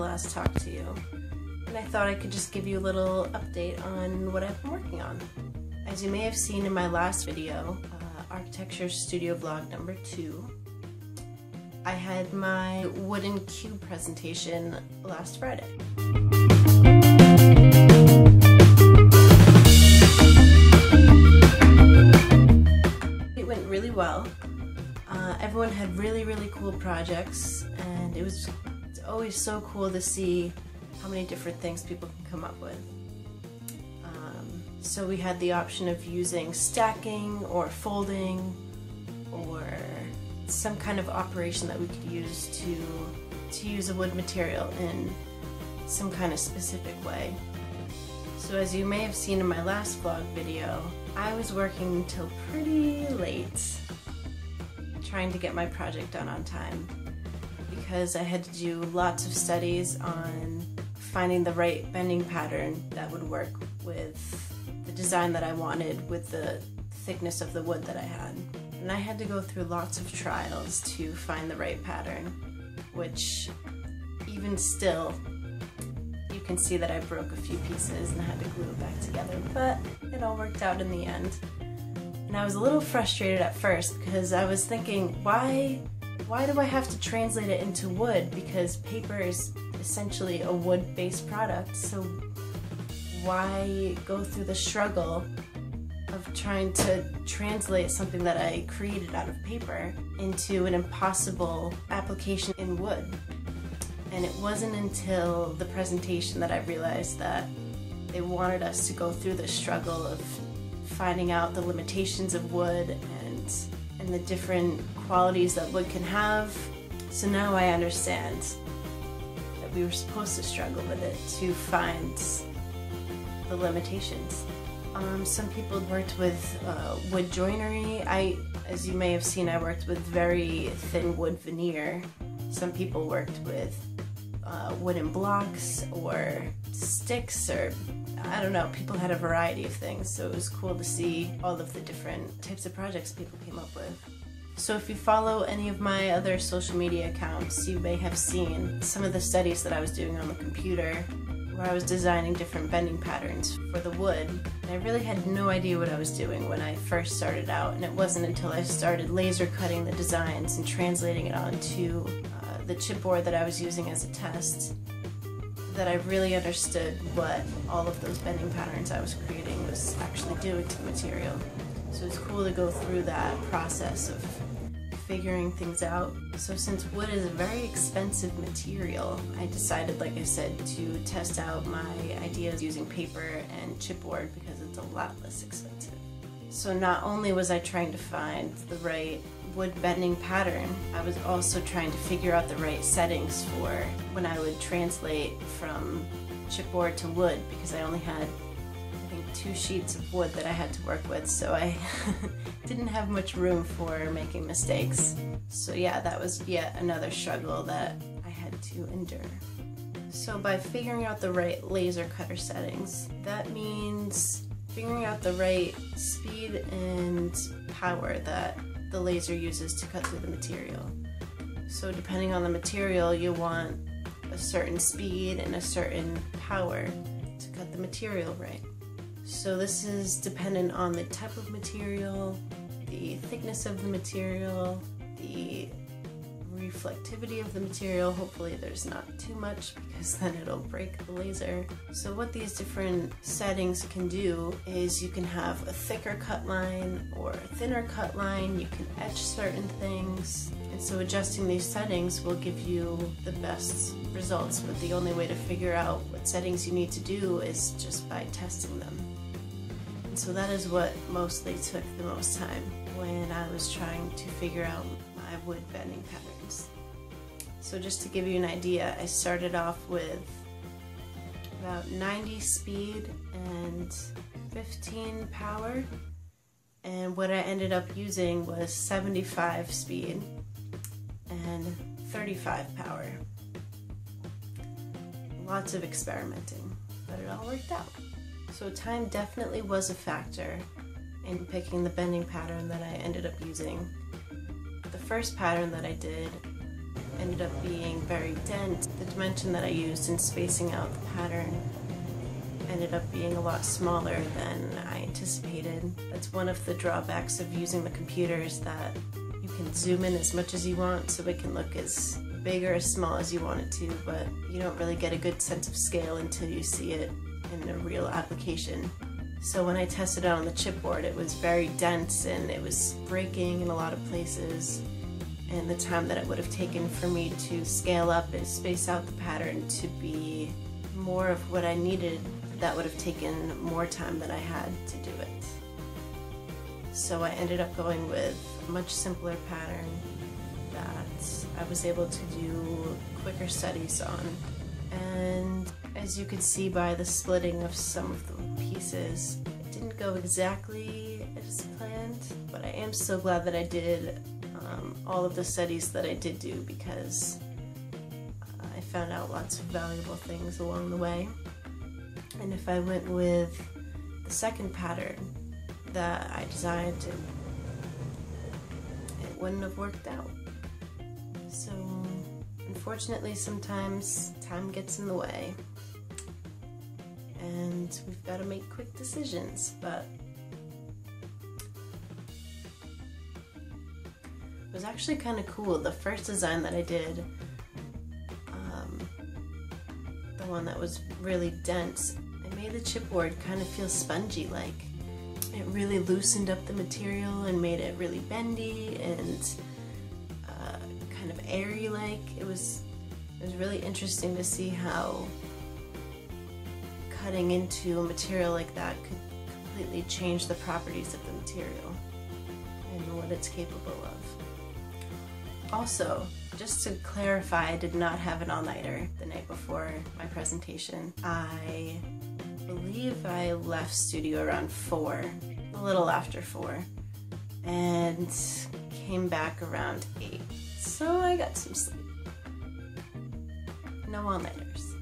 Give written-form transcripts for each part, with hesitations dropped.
last talked to you, and I thought I could just give you a little update on what I've been working on. As you may have seen in my last video, Architecture Studio Vlog number 2, I had my wooden cube presentation last Friday. It went really well. Everyone had really cool projects, and it's always so cool to see how many different things people can come up with. So we had the option of using stacking or folding or some kind of operation that we could use to use a wood material in some kind of specific way. So as you may have seen in my last vlog video, I was working until pretty late trying to get my project done on time, because I had to do lots of studies on finding the right bending pattern that would work with the design that I wanted with the thickness of the wood that I had. And I had to go through lots of trials to find the right pattern, which even still, you can see that I broke a few pieces and I had to glue it back together, but it all worked out in the end. And I was a little frustrated at first because I was thinking, why do I have to translate it into wood? Because paper is essentially a wood-based product, so why go through the struggle of trying to translate something that I created out of paper into an impossible application in wood? And it wasn't until the presentation that I realized that they wanted us to go through the struggle of finding out the limitations of wood and the different qualities that wood can have. So now I understand that we were supposed to struggle with it to find the limitations. Some people worked with wood joinery. As you may have seen, I worked with very thin wood veneer. Some people worked with wooden blocks or sticks, or I don't know, people had a variety of things, so it was cool to see all of the different types of projects people came up with. So if you follow any of my other social media accounts, you may have seen some of the studies that I was doing on the computer, where I was designing different bending patterns for the wood. And I really had no idea what I was doing when I first started out, and it wasn't until I started laser cutting the designs and translating it onto the chipboard that I was using as a test that I really understood what all of those bending patterns I was creating was actually doing to the material. So it's cool to go through that process of figuring things out. So since wood is a very expensive material, I decided, like I said, to test out my ideas using paper and chipboard because it's a lot less expensive. So not only was I trying to find the right wood bending pattern, I was also trying to figure out the right settings for when I would translate from chipboard to wood, because I only had, I think, 2 sheets of wood that I had to work with, so I didn't have much room for making mistakes. So yeah, that was yet another struggle that I had to endure. So by figuring out the right laser cutter settings, that means figuring out the right speed and power that the laser uses to cut through the material. So depending on the material, you want a certain speed and a certain power to cut the material right. So this is dependent on the type of material, the thickness of the material, the reflectivity of the material. Hopefully there's not too much, because then it'll break the laser. So what these different settings can do is you can have a thicker cut line or a thinner cut line, you can etch certain things, and so adjusting these settings will give you the best results, but the only way to figure out what settings you need to do is just by testing them. And so that is what mostly took the most time when I was trying to figure out my wood bending patterns. So just to give you an idea, I started off with about 90 speed and 15 power, and what I ended up using was 75 speed and 35 power. Lots of experimenting, but it all worked out. So time definitely was a factor in picking the bending pattern that I ended up using. The first pattern that I did ended up being very dense. The dimension that I used in spacing out the pattern ended up being a lot smaller than I anticipated. That's one of the drawbacks of using the computer, is that you can zoom in as much as you want, so it can look as big or as small as you want it to, but you don't really get a good sense of scale until you see it in a real application. So when I tested it on the chipboard, it was very dense and it was breaking in a lot of places, and the time that it would have taken for me to scale up and space out the pattern to be more of what I needed, that would have taken more time than I had to do it. So I ended up going with a much simpler pattern that I was able to do quicker studies on. And as you could see by the splitting of some of the pieces, it didn't go exactly as planned, but I am so glad that I did all of the studies that I did do, because I found out lots of valuable things along the way. And if I went with the second pattern that I designed, it wouldn't have worked out. So unfortunately, sometimes time gets in the way and we've got to make quick decisions, but it was actually kind of cool. The first design that I did, the one that was really dense, I made the chipboard kind of feel spongy, like it really loosened up the material and made it really bendy and kind of airy like. It was really interesting to see how cutting into a material like that could completely change the properties of the material and what it's capable of. Also, just to clarify, I did not have an all-nighter the night before my presentation. I believe I left studio around 4, a little after 4, and came back around 8. So I got some sleep. No all-nighters.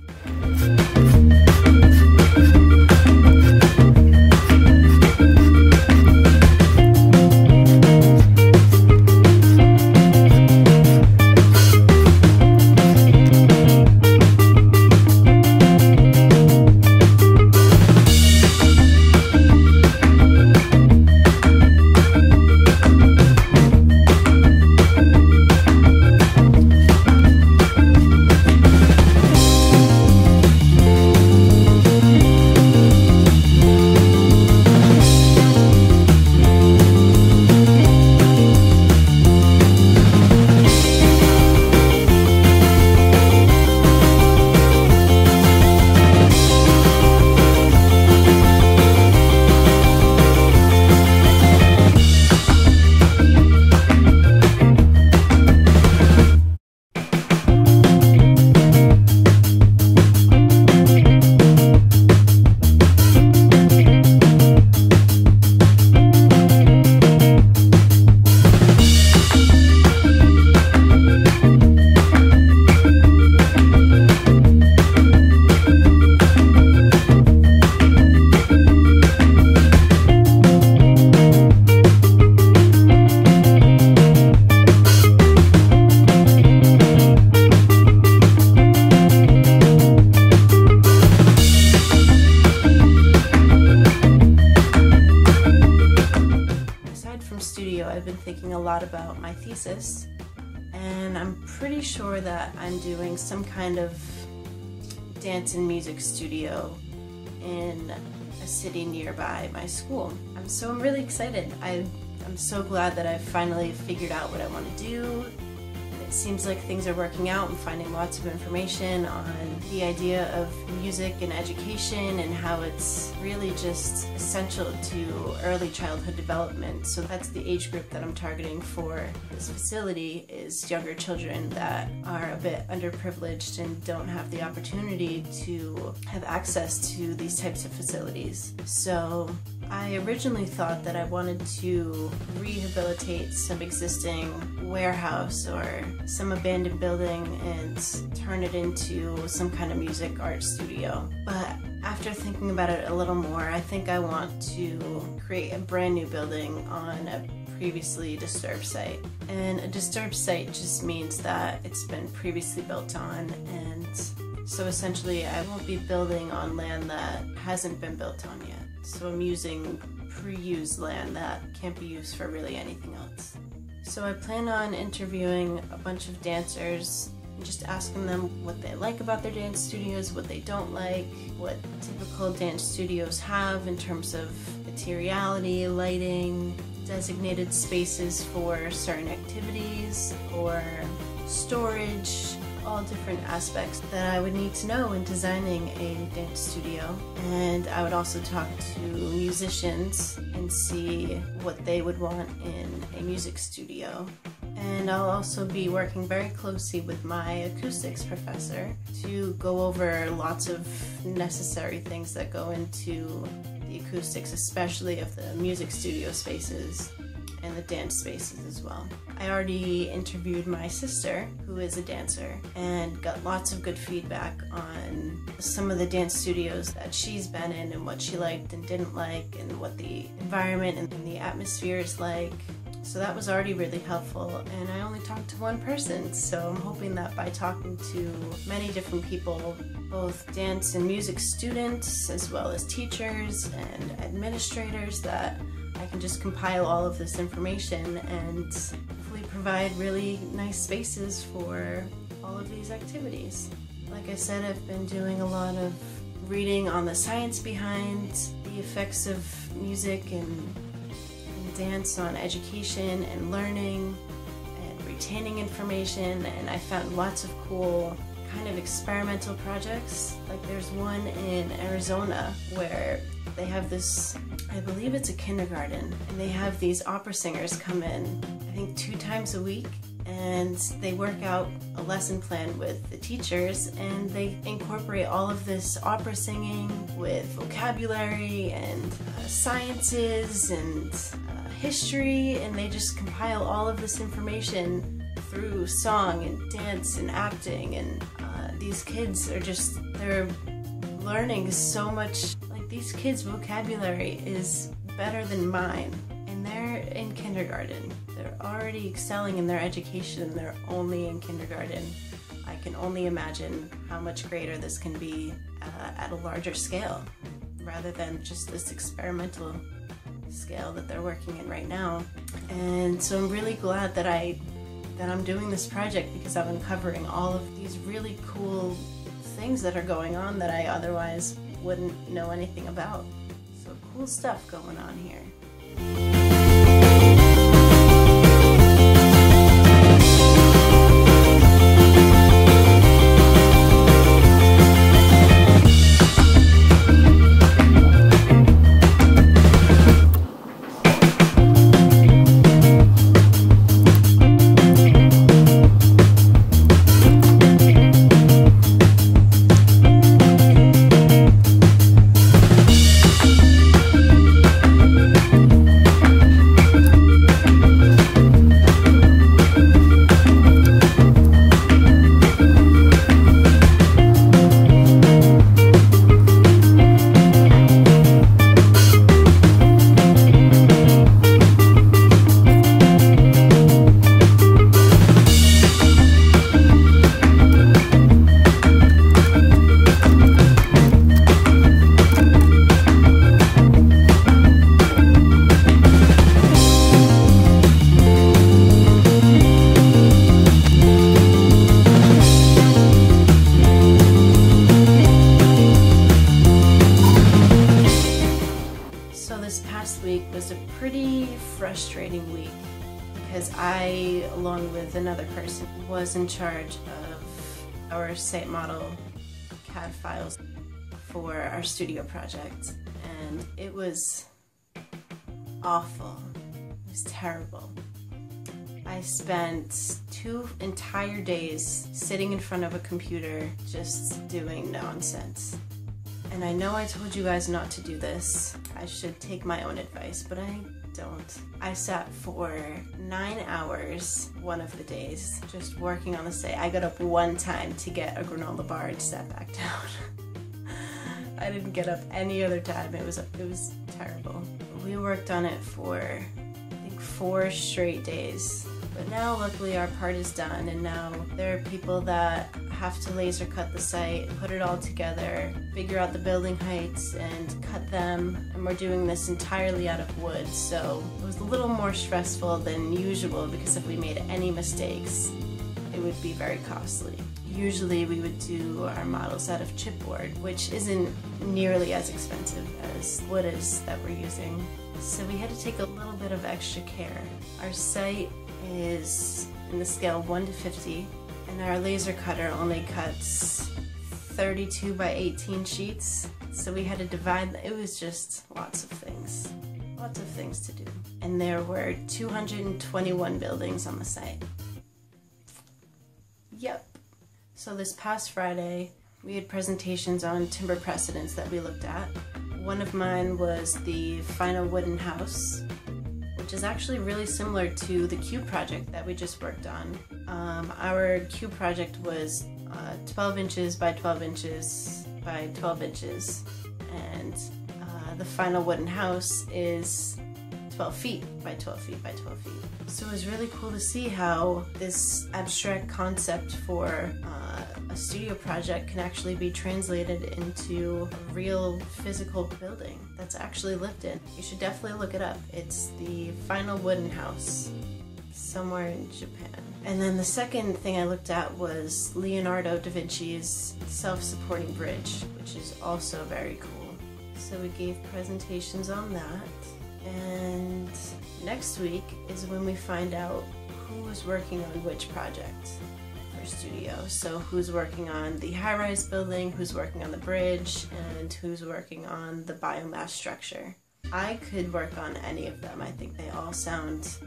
I've been thinking a lot about my thesis, and I'm pretty sure that I'm doing some kind of dance and music studio in a city nearby my school. I'm really excited. I'm so glad that I've finally figured out what I want to do. It seems like things are working out. I'm finding lots of information on the idea of music and education and how it's really just essential to early childhood development. So that's the age group that I'm targeting for this facility, is younger children that are a bit underprivileged and don't have the opportunity to have access to these types of facilities. So I originally thought that I wanted to rehabilitate some existing warehouse or some abandoned building and turn it into some kind of music art studio. But after thinking about it a little more, I think I want to create a brand new building on a previously disturbed site. And a disturbed site just means that it's been previously built on, and so essentially I won't be building on land that hasn't been built on yet. So I'm using pre-used land that can't be used for really anything else. So I plan on interviewing a bunch of dancers and just asking them what they like about their dance studios, what they don't like, what typical dance studios have in terms of materiality, lighting, designated spaces for certain activities, or storage, all different aspects that I would need to know in designing a dance studio. And I would also talk to musicians and see what they would want in a music studio. And I'll also be working very closely with my acoustics professor to go over lots of necessary things that go into the acoustics, especially of the music studio spaces and the dance spaces as well. I already interviewed my sister, who is a dancer, and got lots of good feedback on some of the dance studios that she's been in and what she liked and didn't like, and what the environment and the atmosphere is like. So that was already really helpful, and I only talked to one person, so I'm hoping that by talking to many different people, both dance and music students as well as teachers and administrators, that I can just compile all of this information and hopefully provide really nice spaces for all of these activities. Like I said, I've been doing a lot of reading on the science behind the effects of music and dance on education and learning and retaining information, and I found lots of cool kind of experimental projects. Like there's one in Arizona where they have this, I believe it's a kindergarten, and they have these opera singers come in, I think 2 times a week, and they work out a lesson plan with the teachers, and they incorporate all of this opera singing with vocabulary and sciences and history, and they just compile all of this information through song and dance and acting, and these kids are just, they're learning so much. Like, these kids' vocabulary is better than mine, and they're in kindergarten. They're already excelling in their education, they're only in kindergarten. I can only imagine how much greater this can be at a larger scale, rather than just this experimental scale that they're working in right now. And so I'm really glad that I'm doing this project, because I'm uncovering all of these really cool things that are going on that I otherwise wouldn't know anything about. So cool stuff going on here. Frustrating week, because I, along with another person, was in charge of our site model CAD files for our studio project, and it was awful. It was terrible. I spent 2 entire days sitting in front of a computer just doing nonsense. And I know I told you guys not to do this. I should take my own advice, but I don't. I sat for 9 hours one of the days just working on the site. I got up one time to get a granola bar and sat back down. I didn't get up any other time. It was terrible. We worked on it for, I think, 4 straight days. But now luckily our part is done, and now there are people that have to laser cut the site, put it all together, figure out the building heights and cut them, and we're doing this entirely out of wood, so it was a little more stressful than usual because if we made any mistakes it would be very costly. Usually we would do our models out of chipboard, which isn't nearly as expensive as wood is that we're using. So we had to take a little bit of extra care. Our site is in the scale 1 to 50, and our laser cutter only cuts 32 by 18 sheets. So we had to divide, it was just lots of things to do. And there were 221 buildings on the site. Yep. So this past Friday, we had presentations on timber precedents that we looked at. One of mine was the final wooden house, which is actually really similar to the cube project that we just worked on. Our cube project was 12 inches by 12 inches by 12 inches, and the final wooden house is 12 feet by 12 feet by 12 feet. So it was really cool to see how this abstract concept for a studio project can actually be translated into a real physical building that's actually lived in. You should definitely look it up. It's the final wooden house somewhere in Japan. And then the second thing I looked at was Leonardo da Vinci's self-supporting bridge, which is also very cool. So we gave presentations on that. And next week is when we find out who is working on which project for studio. So who's working on the high-rise building, who's working on the bridge, and who's working on the biomass structure. I could work on any of them. I think they all sound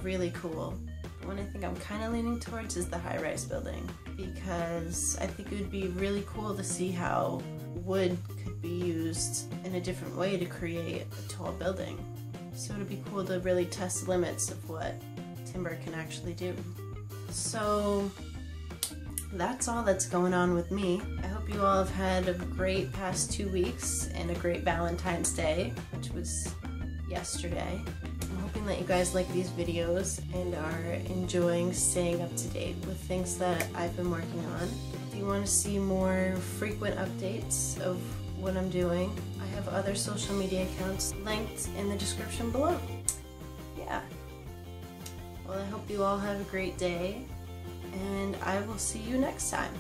really cool. The one I think I'm kind of leaning towards is the high-rise building, because I think it would be really cool to see how wood could be used in a different way to create a tall building. So it would be cool to really test the limits of what timber can actually do. So that's all that's going on with me. I hope you all have had a great past 2 weeks and a great Valentine's Day, which was yesterday. I'm hoping that you guys like these videos and are enjoying staying up to date with things that I've been working on. If you want to see more frequent updates of what I'm doing, I have other social media accounts linked in the description below. Yeah. Well, I hope you all have a great day, and I will see you next time.